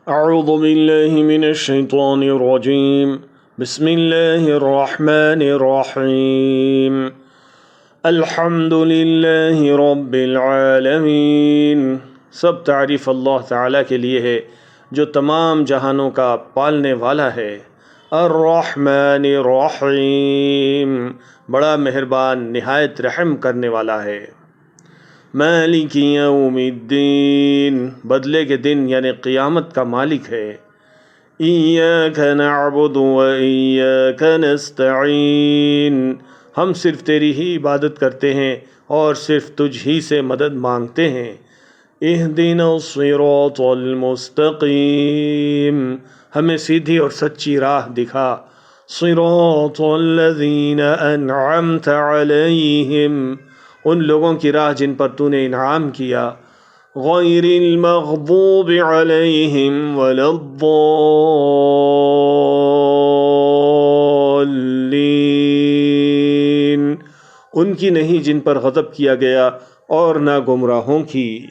اعوذ باللہ من الشیطان الرجیم بسم اللہ الرحمن الرحیم الحمد للہ رب العالمین۔ سب تعریف اللہ تعالیٰ کے لیے ہے جو تمام جہانوں کا پالنے والا ہے۔ الرحمن الرحیم، بڑا مہربان نہایت رحم کرنے والا ہے۔ مالک یوم الدین، بدلے کے دن یعنی قیامت کا مالک ہے۔ ایاک نعبد و ایاک نستعین، ہم صرف تیری ہی عبادت کرتے ہیں اور صرف تجھ ہی سے مدد مانگتے ہیں۔ اہدنا الصراط المستقیم، ہمیں سیدھی اور سچی راہ دکھا۔ صراط الذین انعمت علیہم، ان لوگوں کی راہ جن پر تو نے انعام کیا۔ غیر المغضوب علیہم ولا الضالین، ان کی نہیں جن پر غضب کیا گیا اور نہ گمراہوں کی۔